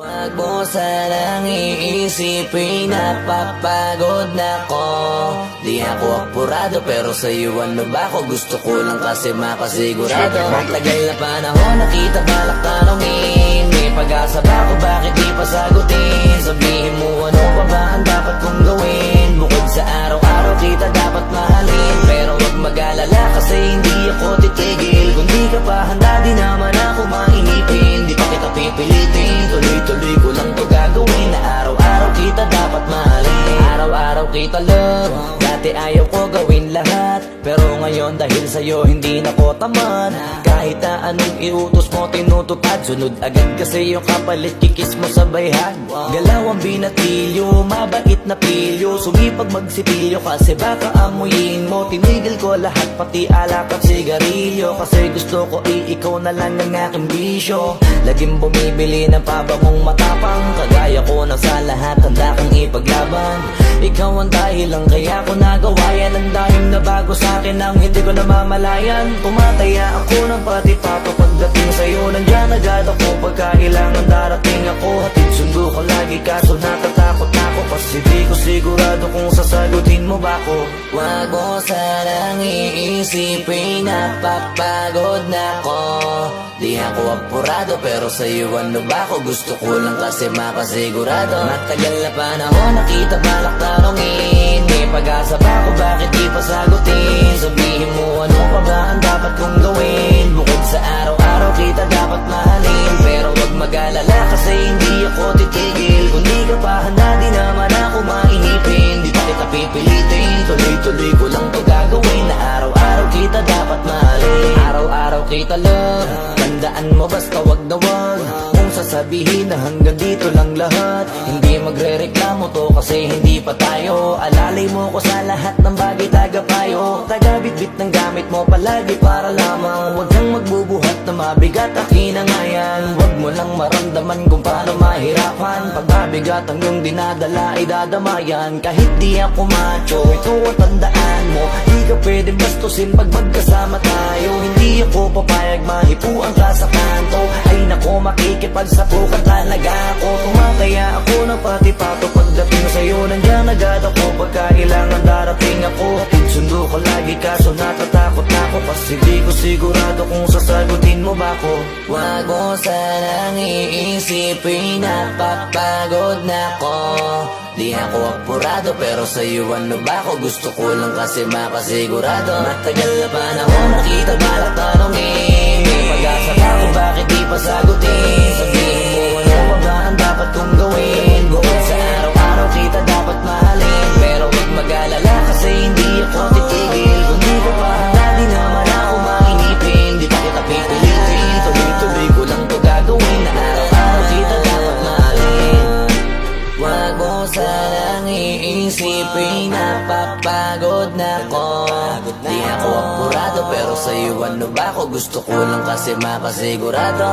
Wag mo sanang iisipin napapagod na ko. Di ako apurado pero sa'yo ano ba ako? Gusto ko lang kasi makasigurado. Matagal na panahon nakita balak tanongin. May pag-asa ba ako, bakit di pa sagutin? Sabihin mo ano pa ba ang dapat kong gawin? Bukod sa araw-araw kita dapat mahalin. Pero wag mag-alala kasi hindi ako titigil. Kung di ka pa handa di naman ako mainipin. Di pa kita pipilitin, tuloy-tuloy ko lang to gagawin. Na araw-araw kita dapat mahalin. Araw-araw kita love. Dati ayaw ko gawin lahat, pero ngayon dahil sa'yo hindi na ko tamad. Kahit na anong iutos mo tinutupad, sunod agad kasi yung kapalit kikis mo sa bayhan. Galaw ang binatilyo, mabait na pilyo. Sumipag magsipilyo kasi baka amuyin mo. Tinigil ko lahat pati alak at sigarilyo, kasi gusto ko ikaw na lang ang aking bisyo. Laging bumibili ng pabangong matapang, kagaya ko na sa lahat handa kang ipaglaban. Ikaw ang dahilan kaya ko nagawa yan. Ang dahing na bago sa'kin ang hindi ko namamalayan. Tumataya ako ng pati pato pagdating sa'yo. Nandiyan agad ako pagkailangan darating ako. Hatid sundo ko lagi kaso natatakot ako, kasi di ko sigurado kung sasagutin mo ba ko. Wag mo sanang iisipin napapagod na ko. Di ako apurado pero sa'yo ano ba ako? Gusto ko lang kasi makasigurado. Matagal na panahon nakita balak tanongin. May pag-asa ba ako, bakit di pa sagutin? Sabihin mo ano pa ba ang dapat kong gawin? Bukod sa araw-araw kita dapat mahalin. Pero wag mag-alala kasi hindi ako titigil. Kung di ka pa handa di naman ako mainipin. Di pa kita pipilitin, tuloy-tuloy ko lang to gagawin. Na araw-araw kita dapat mahalin. Araw-araw kita love. Tandaan mo basta wag na wag kung sasabihin na hanggang dito lang lahat. Hindi magre-reklamo to kasi hindi pa tayo. Alalay mo ko sa lahat ng bagay, tagapayo. Tagabitbit ng gamit mo palagi para lamang. Huwag kang magbubuhat na mabigat, akin na nga yan. Huwag mo lang maramdaman kung paano mahirapan. Pag mabigat ang iyong dinadala ay dadamayan. Kahit di ako macho, ito ang tandaan mo. Di ka pwedeng bastusin pag magkasama tayo. Hindi ako papayag mahipuan ka sa kanto. Ay nako, makikipagsapukan talaga ako. Tumataya ako ng pati pato pagdating sa'yo. Nandiyan agad ako pagkailangan darating ako. Hatid sundo ko lagi kaso natatakot ako, kasi di ko sigurado kung sasagutin mo ba ko. Wag mo sanang iisipin napapagod na ko. Di ako apurado pero sa'yo ano ba ako? Gusto ko lang kasi makasigurado. Matagal na panahon nakita balak tanongin. May pag-asa ba ako, bakit di pa sagutin? Sabihin mo ano pa ba ang dapat kong gawin? Bukod sa araw-araw kita dapat mahalin. Pero wag mag-alala kasi hindi ako titigil. Kung di ka pa handa di naman ako mainipin. Di pa kita pipilitin, tuloy-tuloy ko lang to gagawin. Na araw-araw kita dapat mahalin. Wag mo sanang iisipin napapagod na ko. Di ako apurado pero sa'yo ano ba ako? Gusto ko lang kasi makasigurado.